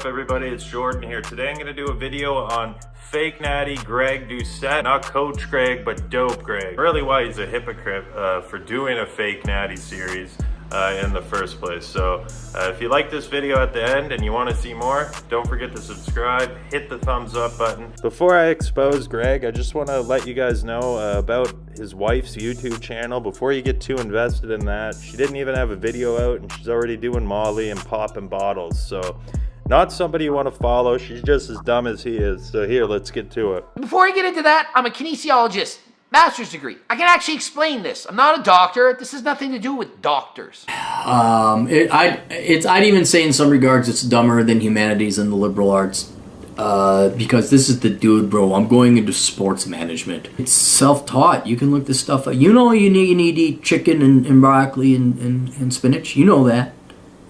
up, everybody? It's Jordan here. Today I'm going to do a video on fake Natty Greg Doucette. Not Coach Greg, but Dope Greg. Really why he's a hypocrite for doing a fake Natty series in the first place. So if you like this video at the end and you want to see more, don't forget to subscribe, hit the thumbs up button. Before I expose Greg, I just want to let you guys know about his wife's YouTube channel. Before you get too invested in that, she didn't even have a video out and she's already doing Molly and popping bottles. So not somebody you want to follow. She's just as dumb as he is. So here, let's get to it. Before I get into that, I'm a kinesiologist. Master's degree. I can actually explain this. I'm not a doctor. This has nothing to do with doctors. I'd even say in some regards it's dumber than humanities and the liberal arts. Because this is the dude, bro. I'm going into sports management. It's self-taught. You can look this stuff up. You know you need to eat chicken and broccoli and spinach. You know that.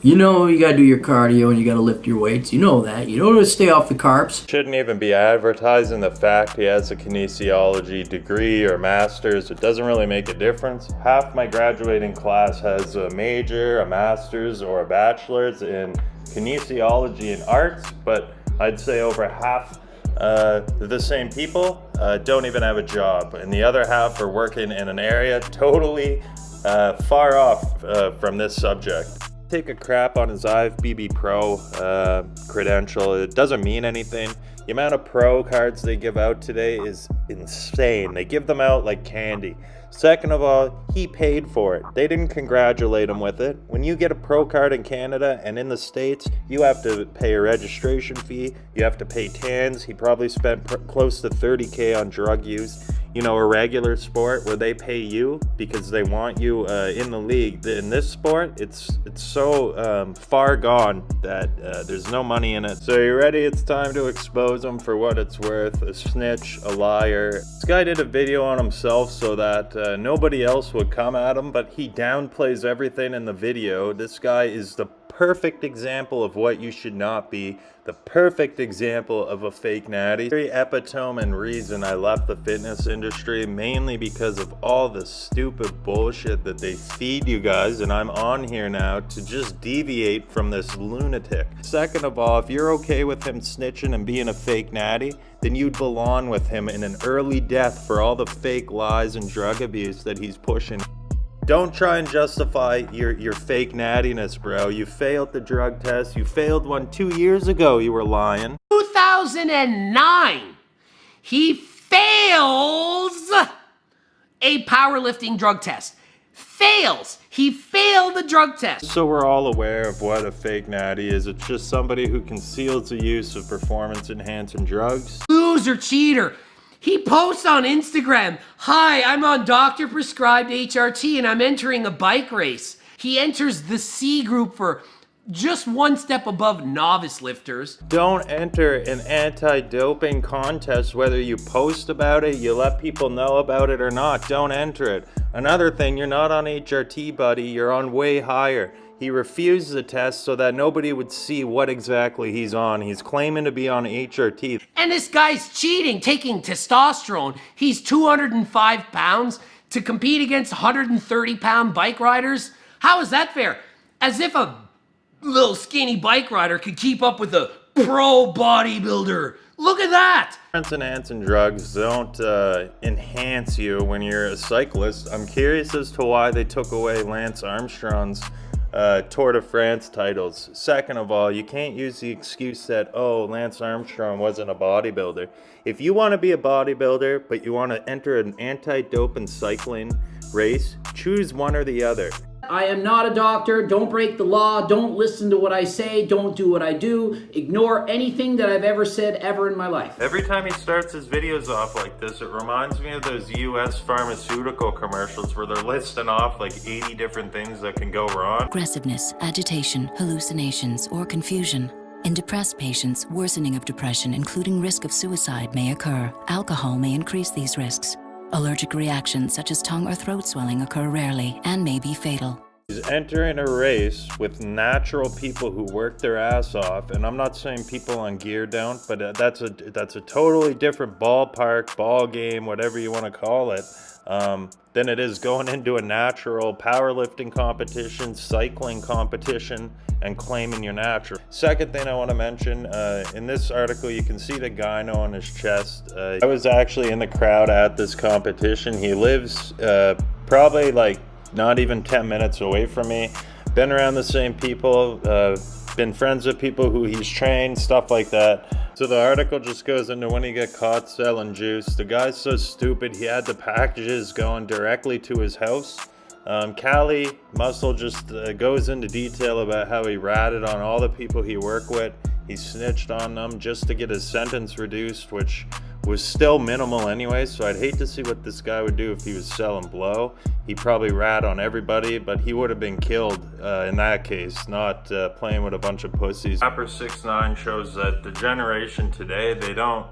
You know you gotta do your cardio and you gotta lift your weights. You know that. You know to stay off the carbs. Shouldn't even be advertising the fact he has a kinesiology degree or master's. It doesn't really make a difference. Half my graduating class has a major, a master's, or a bachelor's in kinesiology and arts, but I'd say over half the same people don't even have a job, and the other half are working in an area totally far off from this subject. Take a crap on his IFBB Pro credential. It doesn't mean anything. The amount of pro cards they give out today is insane. They give them out like candy. Second of all, he paid for it. They didn't congratulate him with it. When you get a pro card in Canada and in the States, you have to pay a registration fee. You have to pay TANs. He probably spent close to $30K on drug use. You know, a regular sport where they pay you because they want you in the league. In this sport, it's so far gone that there's no money in it. So you ready? It's time to expose him for what it's worth. A snitch, a liar. This guy did a video on himself so that nobody else would come at him, but he downplays everything in the video. This guy is the perfect example of what you should not be. The perfect example of a fake natty. Very epitome and reason I left the fitness industry, mainly because of all the stupid bullshit that they feed you guys, and I'm on here now to just deviate from this lunatic. Second of all, if you're okay with him snitching and being a fake natty, then you'd belong with him in an early death for all the fake lies and drug abuse that he's pushing. Don't try and justify your fake nattiness, bro. You failed the drug test. You failed one 2 years ago. You were lying. 2009, he fails a powerlifting drug test. Fails. He failed the drug test. So we're all aware of what a fake natty is. It's just somebody who conceals the use of performance-enhancing drugs. Loser, cheater. He posts on Instagram, "Hi, I'm on doctor-prescribed HRT and I'm entering a bike race." He enters the C group for just one step above novice lifters. Don't enter an anti-doping contest whether you post about it, you let people know about it or not. Don't enter it. Another thing, you're not on HRT, buddy. You're on way higher. He refused the test so that nobody would see what exactly he's on. He's claiming to be on HRT. And this guy's cheating, taking testosterone. He's 205 pounds to compete against 130-pound bike riders? How is that fair? As if a little skinny bike rider could keep up with a pro bodybuilder. Look at that! Performance-enhancing drugs don't enhance you when you're a cyclist. I'm curious as to why they took away Lance Armstrong's Tour de France titles. Second of all, you can't use the excuse that, oh, Lance Armstrong wasn't a bodybuilder. If you want to be a bodybuilder, but you want to enter an anti-doping cycling race, choose one or the other. I am not a doctor. Don't break the law. Don't listen to what I say. Don't do what I do. Ignore anything that I've ever said ever in my life. Every time he starts his videos off like this, it reminds me of those US pharmaceutical commercials where they're listing off like 80 different things that can go wrong. Aggressiveness, agitation, hallucinations, or confusion. In depressed patients, worsening of depression, including risk of suicide, may occur. Alcohol may increase these risks. Allergic reactions such as tongue or throat swelling occur rarely and may be fatal. He's entering a race with natural people who work their ass off, and I'm not saying people on gear don't, but that's a totally different ballpark, ball game, whatever you want to call it. than it is going into a natural powerlifting competition, cycling competition, and claiming you're natural. Second thing I want to mention, in this article you can see the gyno on his chest. I was actually in the crowd at this competition. He lives probably like not even 10 minutes away from me. Been around the same people, been friends with people who he's trained, stuff like that. So the article just goes into when he got caught selling juice. The guy's so stupid, he had the packages going directly to his house. Cali Muscle just goes into detail about how he ratted on all the people he worked with. He snitched on them just to get his sentence reduced, which was still minimal anyway, so I'd hate to see what this guy would do if he was selling blow. He'd probably rat on everybody, but he would have been killed in that case, not playing with a bunch of pussies. Rapper 6ix9ine shows that the generation today, they don't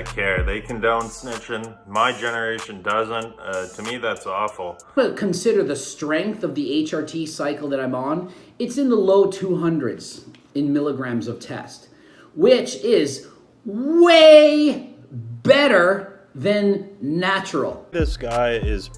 care. They condone snitching. My generation doesn't. To me, that's awful. But consider the strength of the HRT cycle that I'm on. It's in the low 200s in milligrams of test, which is way better than natural. This guy is,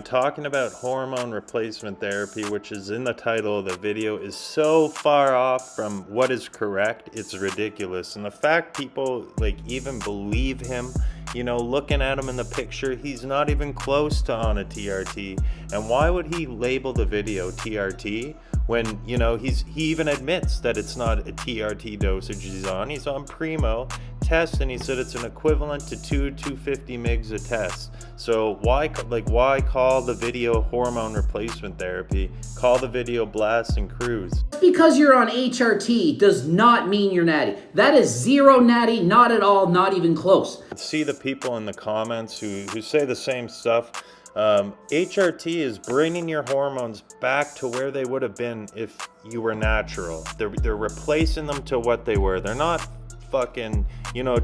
talking about hormone replacement therapy, which is in the title of the video, is so far off from what is correct, it's ridiculous. And the fact people even believe him, looking at him in the picture, he's not even close to on a TRT. And why would he label the video TRT when, he even admits that it's not a TRT dosage he's on. He's on Primo test, and he said it's an equivalent to 250 mgs a test. So why call the video hormone replacement therapy? Call the video blast and cruise. Just because you're on HRT does not mean you're natty. That is zero natty, not at all, not even close. See the people in the comments who say the same stuff. HRT is bringing your hormones back to where they would have been if you were natural. They're replacing them to what they were. They're not fucking,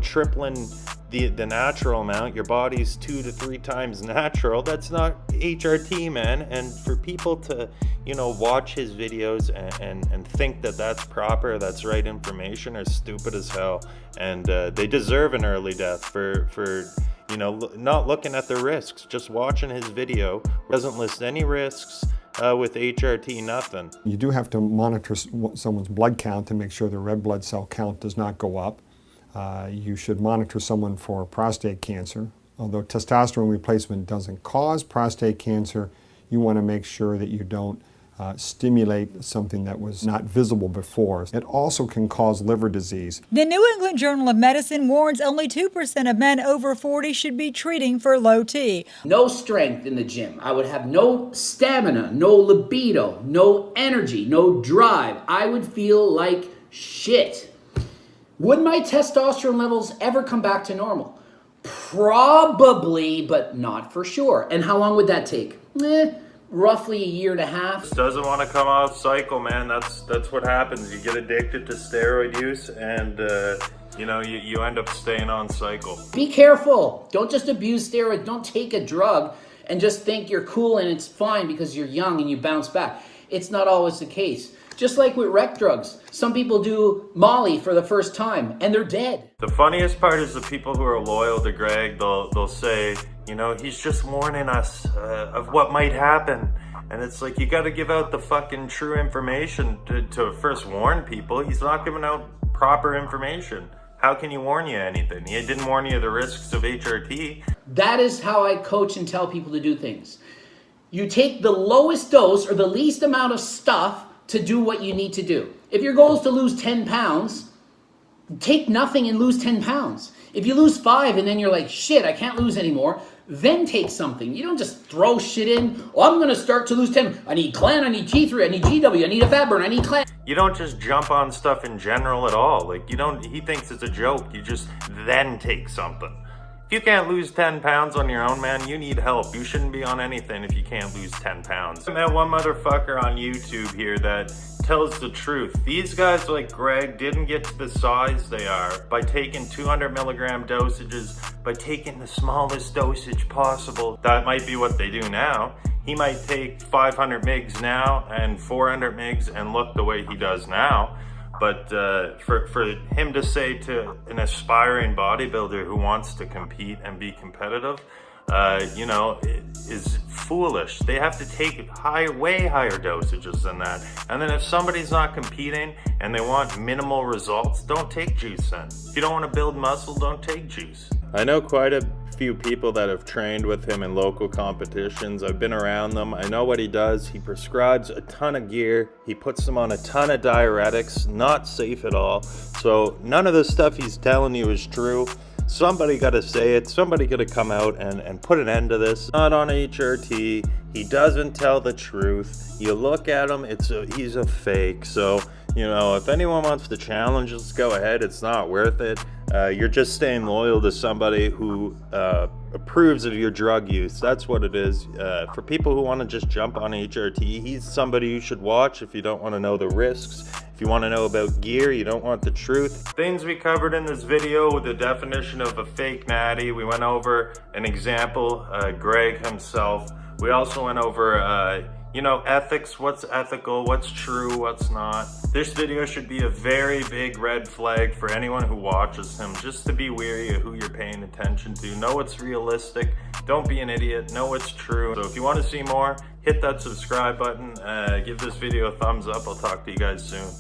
tripling the natural amount. Your body's 2 to 3 times natural. That's not HRT, man. And for people to, watch his videos and think that that's proper, that's right information, are stupid as hell. And they deserve an early death for not looking at the risks, just watching his video. Doesn't list any risks with HRT, nothing. You do have to monitor someone's blood count to make sure the red blood cell count does not go up. You should monitor someone for prostate cancer. Although testosterone replacement doesn't cause prostate cancer, you want to make sure that you don't stimulate something that was not visible before. It also can cause liver disease. The New England Journal of Medicine warns only 2% of men over 40 should be treating for low T. No strength in the gym. I would have no stamina, no libido, no energy, no drive. I would feel like shit. Would my testosterone levels ever come back to normal? Probably, but not for sure. And how long would that take? Roughly a year and a half. Doesn't want to come off cycle, man. That's what happens. You get addicted to steroid use, and you end up staying on cycle. Be careful. Don't just abuse steroids. Don't take a drug and just think you're cool and it's fine because you're young and you bounce back. It's not always the case. Just like with rec drugs, some people do Molly for the first time and they're dead. The funniest part is the people who are loyal to Greg. They'll say, he's just warning us of what might happen. And it's like, you got to give out the fucking true information to first warn people. He's not giving out proper information. How can he warn you anything? He didn't warn you of the risks of HRT. That is how I coach and tell people to do things. You take the lowest dose or the least amount of stuff to do what you need to do. If your goal is to lose 10 pounds, take nothing and lose 10 pounds. If you lose 5 and then you're like, shit, I can't lose anymore, then take something. You don't just throw shit in. Oh, I'm going to start to lose 10. I need Clan, I need T3, I need GW, I need a fat burn, I need Clan. You don't just jump on stuff in general at all. He thinks it's a joke. You just then take something. If you can't lose 10 pounds on your own, man, you need help. You shouldn't be on anything if you can't lose 10 pounds. I met one motherfucker on YouTube here that tells the truth. These guys like Greg didn't get to the size they are by taking 200 milligram dosages, by taking the smallest dosage possible. That might be what they do now. He might take 500 mgs now and 400 mgs and look the way he does now. But for him to say to an aspiring bodybuilder who wants to compete and be competitive, you know, is foolish. They have to take way higher dosages than that. And then if somebody's not competing and they want minimal results, don't take juice then. If you don't want to build muscle, don't take juice. I know quite a few people that have trained with him in local competitions. I've been around them. I know what he does. He prescribes a ton of gear. He puts them on a ton of diuretics, not safe at all. So none of the stuff he's telling you is true. Somebody got to say it. Somebody got to come out and put an end to this. Not on HRT. He doesn't tell the truth. You look at him, he's a fake. So, you know, if anyone wants to challenge, let's go ahead. It's not worth it. You're just staying loyal to somebody who approves of your drug use. That's what it is. For people who want to just jump on HRT, he's somebody you should watch if you don't want to know the risks. If you want to know about gear, you don't want the truth. Things we covered in this video with the definition of a fake natty. We went over an example, Greg himself. We also went over you know, ethics, what's ethical, what's true, what's not. This video should be a very big red flag for anyone who watches him, just to be wary of who you're paying attention to. Know what's realistic, don't be an idiot, know what's true. So if you want to see more, hit that subscribe button, give this video a thumbs up. I'll talk to you guys soon.